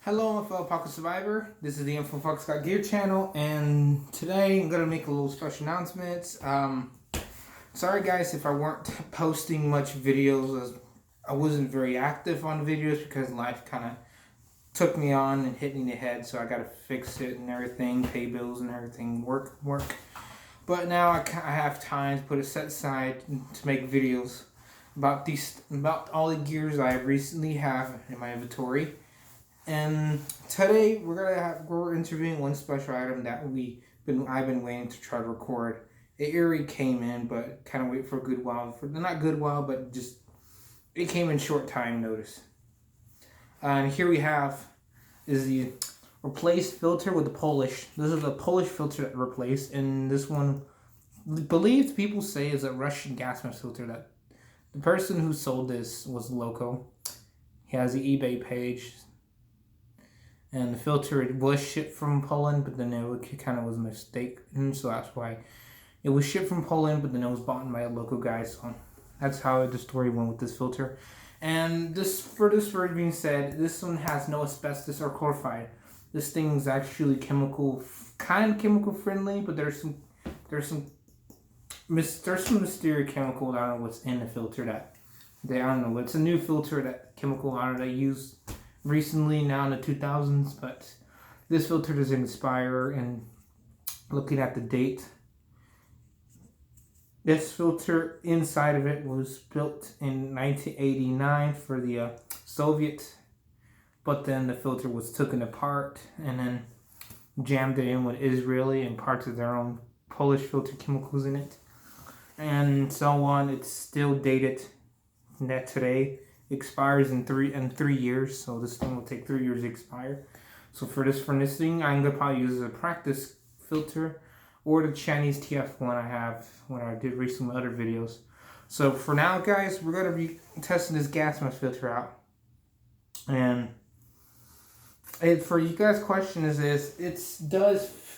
Hello, fellow Pocket Survivor. This is the Info Fox Got Gear channel, and today I'm gonna make a little special announcement. Sorry guys if I weren't posting much videos. As I wasn't very active on videos because life kind of took me on and hit me in the head, so I gotta fix it and everything, pay bills and everything, work. But now I have time to put it set aside to make videos about all the gears I recently have in my inventory. And today we're interviewing one special item that I've been waiting to try to record. It already came in, but kind of wait for a good while. Not good while, but just it came in short time notice. And here we have is the replaced filter with the Polish. This is a Polish filter that replaced, and this one, believed people say, is a Russian gas mask filter. That the person who sold this was local. He has the eBay page. And the filter was shipped from Poland, but then it kind of was a mistake, and so that's why it was shipped from Poland, but then it was bought by a local guy. So that's how the story went with this filter. And for this being said, this one has no asbestos or chloride. This thing's actually chemical friendly, but there's some mysterious chemical. I don't know what's in the filter I don't know. It's a new filter that chemical I don't know they use recently, now in the 2000s, but this filter doesn't expire. And looking at the date, this filter inside of it was built in 1989 for the Soviet, but then the filter was taken apart and then jammed it in with Israeli and parts of their own Polish filter chemicals in it, and so on. It's still dated net today. Expires in three years, so this thing will take 3 years to expire. So for this thing, I'm gonna probably use a practice filter or the Chinese TF1 I have when I did recently other videos. So for now, guys, we're gonna be testing this gas mask filter out. And for you guys' question is this: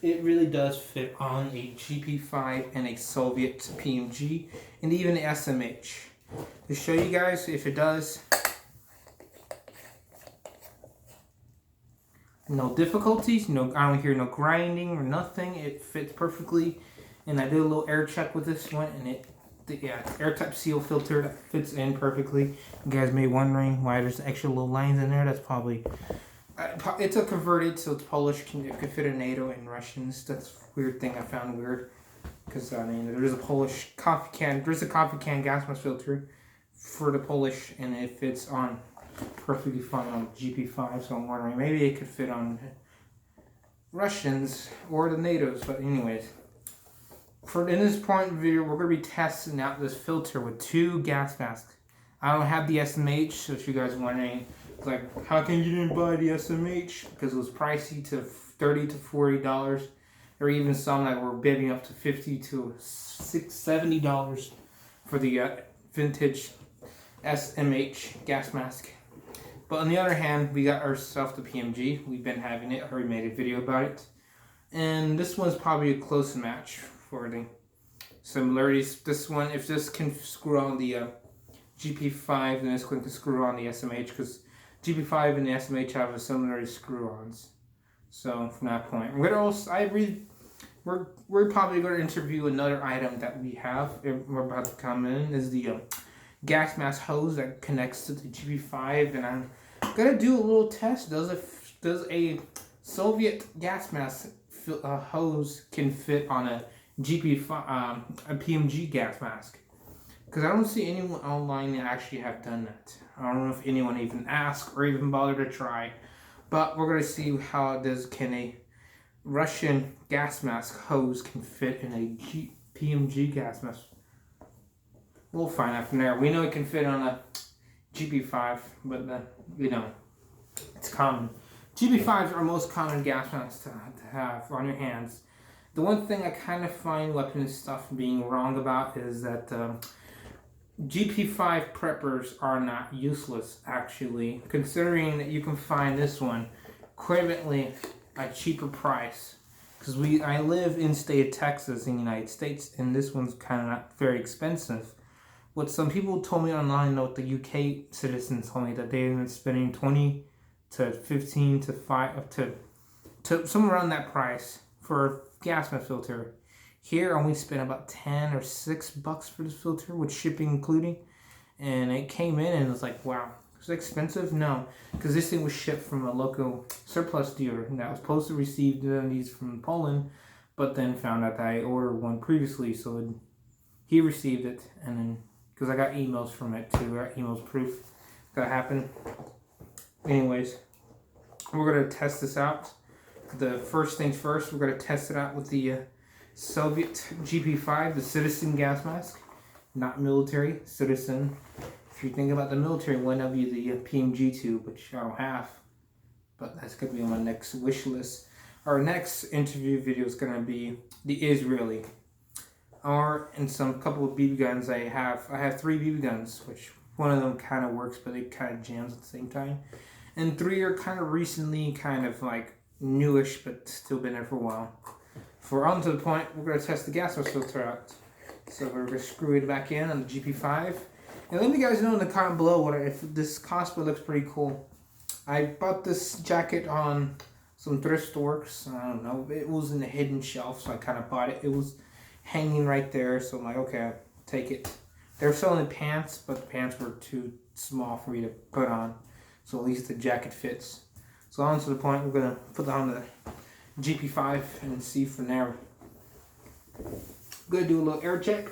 it really does fit on a gp5 and a Soviet PMG and even the SMH. To show you guys if it does. No difficulties, I don't hear no grinding or nothing. It fits perfectly. And I did a little air check with this one, and air type seal filter that fits in perfectly. You guys may be wondering why there's extra little lines in there. That's probably it's a converted, so it's Polish. It can fit in NATO and Russians. That's a weird thing I found weird. Because there's a Polish coffee can. There's a coffee can gas mask filter for the Polish, and it fits on perfectly fine on GP5. So I'm wondering maybe it could fit on Russians or the NATOs. But anyways, in this point of the video, we're gonna be testing out this filter with 2 gas masks. I don't have the SMH, so if you guys are wondering, it's like, how come you didn't buy the SMH? Because it was pricey to $30 to $40. Or even some that were bidding up to $50 to $70 for the vintage SMH gas mask. But on the other hand, we got ourselves the PMG. We've been having it. I already made a video about it. And this one's probably a close match for the similarities. This one, if this can screw on the GP5, then this one can screw on the SMH, because GP5 and the SMH have a similar screw-ons. So from that point, we're probably going to interview another item that we have. We're about to come in is the gas mask hose that connects to the GP5, and I'm gonna do a little test. Does a Soviet gas mask hose can fit on a GP5 a PMG gas mask? Because I don't see anyone online that actually have done that. I don't know if anyone even asked or even bothered to try. But we're going to see how can a Russian gas mask hose can fit in a PMG gas mask. We'll find out from there. We know it can fit on a GP5, but it's common. GP5s are most common gas masks to have on your hands. The one thing I kind of find weapon stuff being wrong about is that GP5 preppers are not useless, actually, considering that you can find this one equivalently at a cheaper price. Because I live in state of Texas in the United States, and this one's kind of not very expensive. What some people told me online, though, the UK citizens told me that they've been spending $20 to 15 to 5 up to somewhere around that price for a gas mask filter. Here I only spent about 10 or $6 for this filter with shipping including, and it came in and it was like, wow. Was it expensive? No, because this thing was shipped from a local surplus dealer that was supposed to receive these from Poland, but then found out that I ordered one previously, so he received it, and then because I got emails from it too, I got emails proof that happened. Anyways, we're gonna test this out. The first things first, we're gonna test it out with the Soviet gp5, the citizen gas mask, not military, citizen. If you think about the military one, that'll be the PMG2, which I don't have, but that's gonna be on my next wish list. Our next interview video is gonna be the Israeli, and some couple of BB guns I have. I have 3 BB guns, which one of them kind of works, but it kind of jams at the same time, and 3 are kind of recently, kind of like newish, but still been there for a while. For on to the point, we're gonna test the gas mask filter out. So we're gonna screw it back in on the gp5. And let me guys know in the comment below if this cosplay looks pretty cool. I bought this jacket on some thrift stores. I don't know. It was in the hidden shelf, so I kind of bought it. It was hanging right there, so I'm like, okay, I'll take it. They were selling pants, but the pants were too small for me to put on. So at least the jacket fits. So on to the point, we're going to put on the gp5 and see from there. I'm going to do a little air check.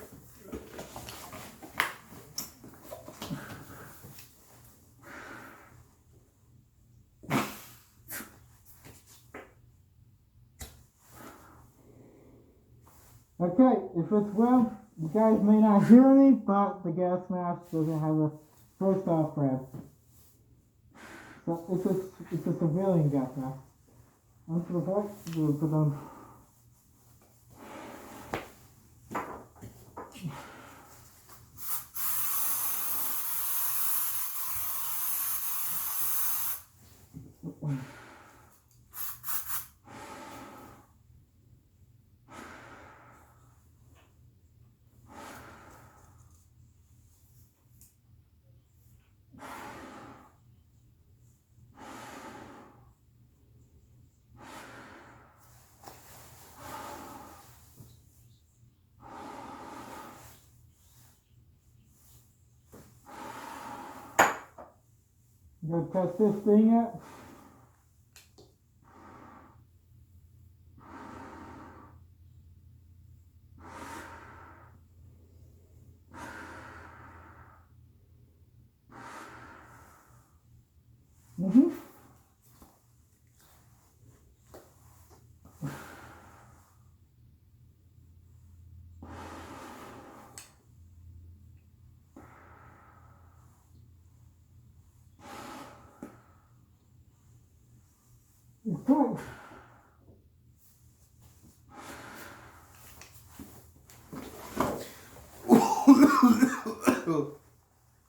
Okay, if it's well, you guys may not hear me, but the gas mask doesn't have a first off ramp. So it's a civilian gas mask. Onto the point, we'll put on. I'm gonna test this thing out. Okay.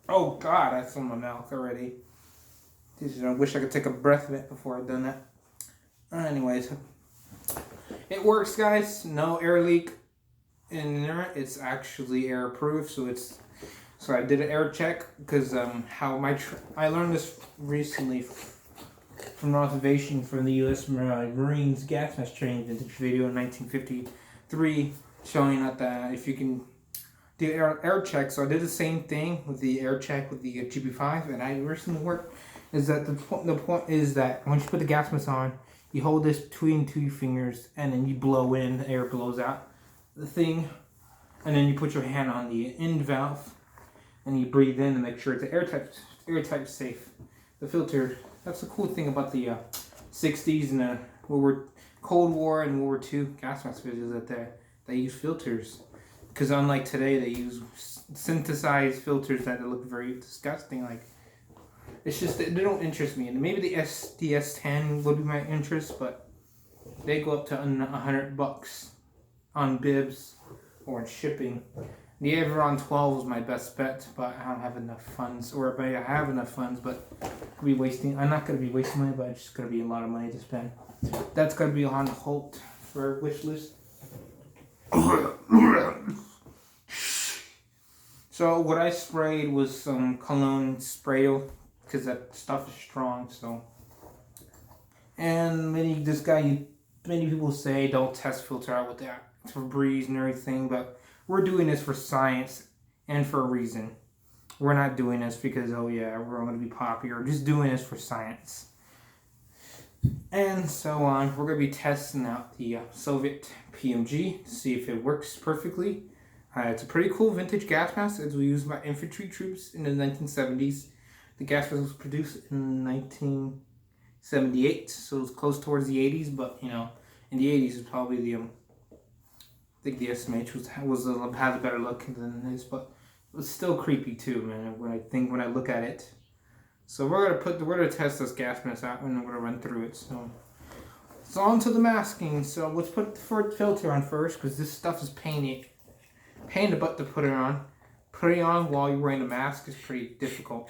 Oh God, that's on my mouth already. I wish I could take a breath of it before I'd done that. Anyways, it works, guys. No air leak in there. It's actually airproof, so I did an air check because I learned this recently from an observation from the U.S. Marines gas mask training vintage video in 1953, showing that if you can do air check. So I did the same thing with the air check with the gp5, and I recently worked. Is that the point is that once you put the gas mask on, you hold this between 2 fingers, and then you blow in, the air blows out the thing, and then you put your hand on the end valve, and you breathe in to make sure it's airtight safe. The filter. That's the cool thing about the 60s and the Cold War and World War II gas mask filters, that they use filters. Because unlike today, they use synthesized filters that look very disgusting. Like, it's just, they don't interest me. And maybe the SDS10 would be my interest, but they go up to $100 on bibs or in shipping. The Aviron 12 was my best bet, but I don't have enough funds, or maybe I have enough funds, but I'm not going to be wasting money, but it's just going to be a lot of money to spend. That's going to be on hold for wish list. So what I sprayed was some cologne spray, because that stuff is strong, so And many people say don't test filter out with that for breeze and everything, but we're doing this for science and for a reason. We're not doing this because, oh yeah, we're going to be popular. We're just doing this for science. And so on. We're going to be testing out the Soviet PMG to see if it works perfectly. It's a pretty cool vintage gas mask that was used by infantry troops in the 1970s. The gas mask was produced in 1978, so it was close towards the 80s, but in the 80s is probably the I think the SMH had a better look than this, but it was still creepy too, man, when I look at it. So we're gonna test this gas mask out and we're gonna run through it. So on to the masking. So let's put the filter on first, because this stuff is pain in the butt to put it on. Putting it on while you're wearing a mask is pretty difficult.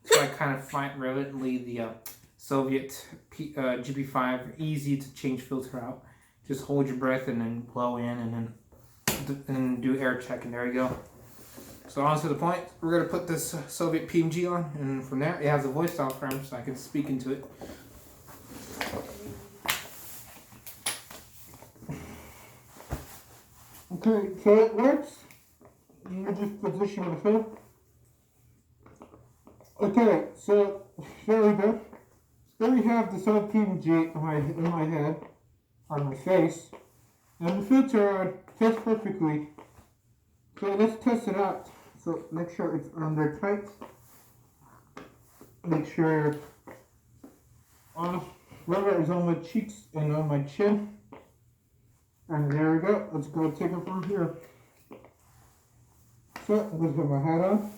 So I kind of find relevantly the Soviet gp5 easy to change filter out. Just hold your breath and then blow in and then do air check, and there you go. So on to the point, we're going to put this Soviet PMG on, and from there it has a voice diaphragm so I can speak into it. Okay, so it works. You just position the film. Okay, so there we go. There we have the Soviet PMG in my head, on my face, and the filter fits perfectly. So let's test it out. So make sure it's under tight. Make sure rubber is on my cheeks and on my chin. And there we go. Let's go take it from here. So let's put my hat on.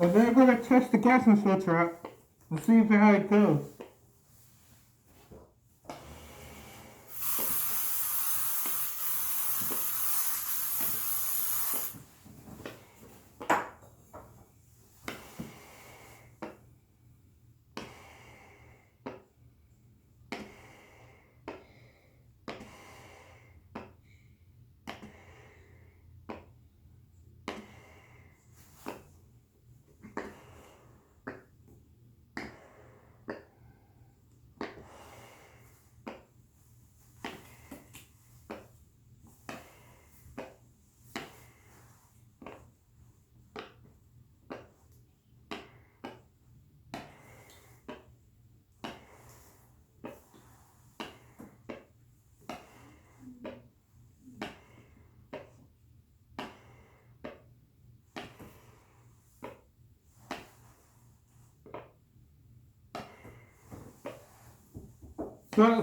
And then I'm going to test the gas mask filter out and see how it goes.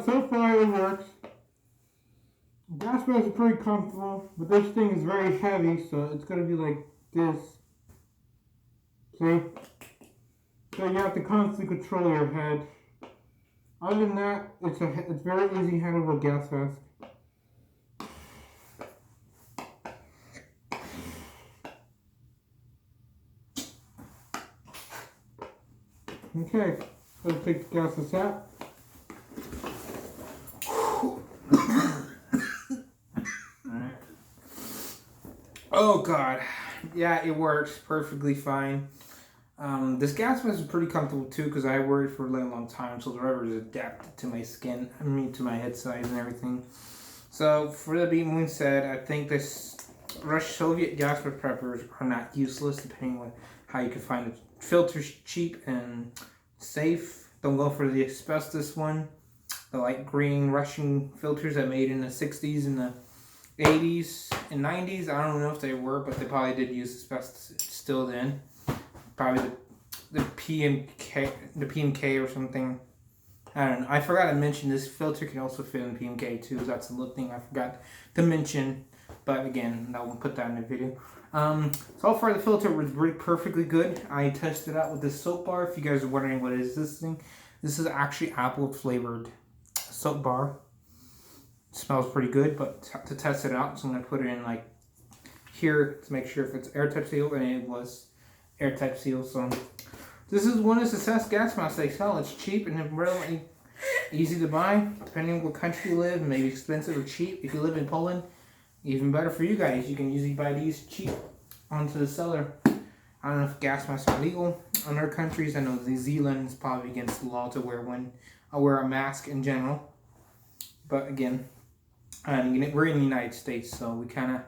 So far it works. Gas mask is pretty comfortable, but this thing is very heavy, so it's going to be like this. See? So you have to constantly control your head. Other than that, it's very easy handleable gas mask. Okay, let's take the gas mask out. Oh god, yeah, it works perfectly fine. This gas mask is pretty comfortable too, because I wore it for a really long time, so the rubber is adapted to my skin, to my head size and everything. So for that being said, I think this Soviet gas mask preppers are not useless, depending on how you can find it. Filters cheap and safe. Don't go for the asbestos one. The light green Russian filters that made in the 60s and the 80s and 90s. I don't know if they were, but they probably did use asbestos still then. Probably the PMK or something. I don't know. I forgot to mention this filter can also fit in the PMK too. That's a little thing I forgot to mention. But again, I will put that in the video. So far the filter was really perfectly good. I tested it out with this soap bar. If you guys are wondering what is this thing, this is actually apple flavored soap bar. It smells pretty good, but to test it out, so I'm gonna put it in like here to make sure if it's airtight sealed, and it was airtight sealed. So this is one of the success gas masks they sell. It's cheap and relatively easy to buy, depending on what country you live. Maybe expensive or cheap. If you live in Poland, even better for you guys. You can usually buy these cheap onto the seller. I don't know if gas masks are legal in other countries. I know New Zealand is probably against the law to wear a mask in general. But again, we're in the United States, so we kind of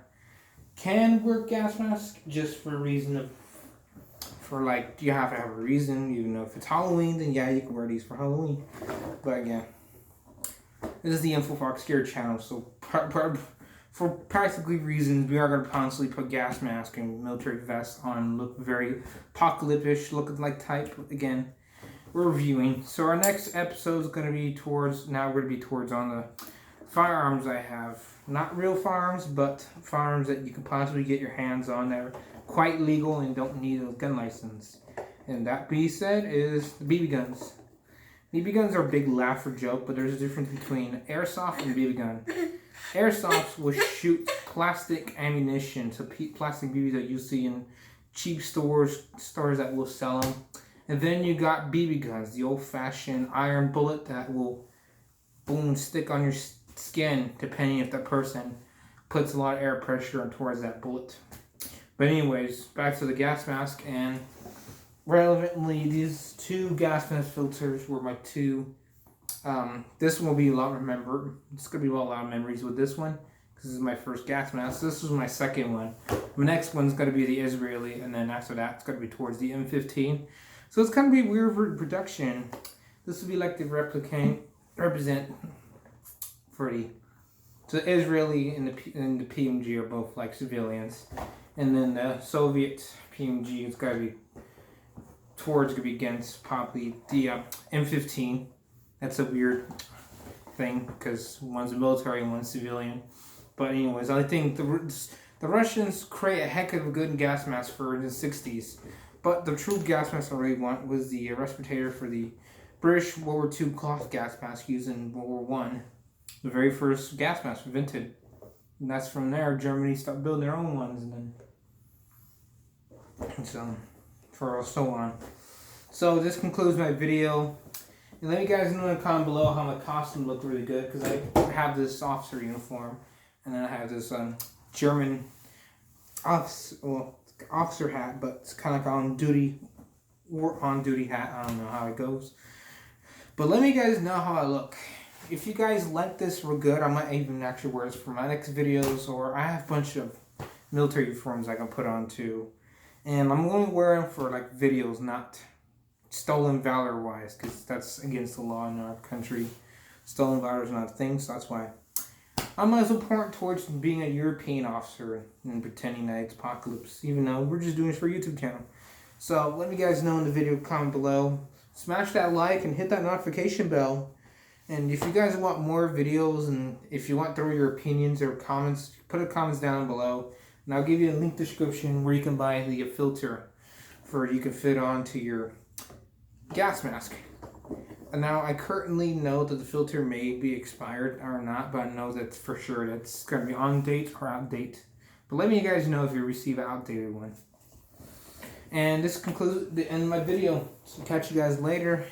can wear gas masks just for a reason of, you have to have a reason. You know, if it's Halloween, then yeah, you can wear these for Halloween. But again, this is the InfoFox Gear channel, so for practically reasons, we are going to constantly put gas masks and military vests on, look very apocalyptic, looking like type. Again, we're reviewing. So our next episode is going to be towards on the firearms I have. Not real firearms, but firearms that you can possibly get your hands on that are quite legal and don't need a gun license. And that being said is the BB guns. BB guns are a big laugh or joke, but there's a difference between airsoft and BB gun. Airsoft will shoot plastic ammunition, so plastic BBs that you see in cheap stores that will sell them. And then you got BB guns, the old-fashioned iron bullet that will boom stick on your skin, depending if that person puts a lot of air pressure towards that bullet. But anyways, back to the gas mask, and relevantly, these two gas mask filters were my two. This one will be a lot remembered. It's going to be a lot of memories with this one, because this is my first gas mask. This was my second one. My next one's going to be the Israeli, and then after that, it's going to be towards the M15. So it's going to be weird production. This will be like the represent for the Israeli and the PMG are both like civilians, and then the Soviet PMG is going to be against probably the M15. That's a weird thing because one's military and one's civilian. But anyways, I think the Russians create a heck of a good gas mask for the 60s. But the true gas mask I really want was the respirator for the British World War II cloth gas mask used in World War I. The very first gas mask invented. And that's from there, Germany stopped building their own ones, and then so on. So this concludes my video. And let me guys know in the comment below how my costume looked really good, because I have this officer uniform, and then I have this German officer hat, but it's kind of like on duty hat. I don't know how it goes. But let me guys know how I look. If you guys like this real good, I might even actually wear this for my next videos, or I have a bunch of military uniforms I can put on too. And I'm going to wear them for like videos, not stolen valor wise, because that's against the law in our country. Stolen valor is not a thing, so that's why I'm as important towards being a European officer and pretending that it's apocalypse, even though we're just doing this for a YouTube channel. So let me guys know in the video comment below. Smash that like and hit that notification bell. And if you guys want more videos, and if you want to throw your opinions or comments, put the comments down below. And I'll give you a link description where you can buy the filter you can fit onto your gas mask. And now I currently know that the filter may be expired or not, but I know that for sure that's going to be on date or out date. But let me guys know if you receive an outdated one. And this concludes the end of my video. So catch you guys later.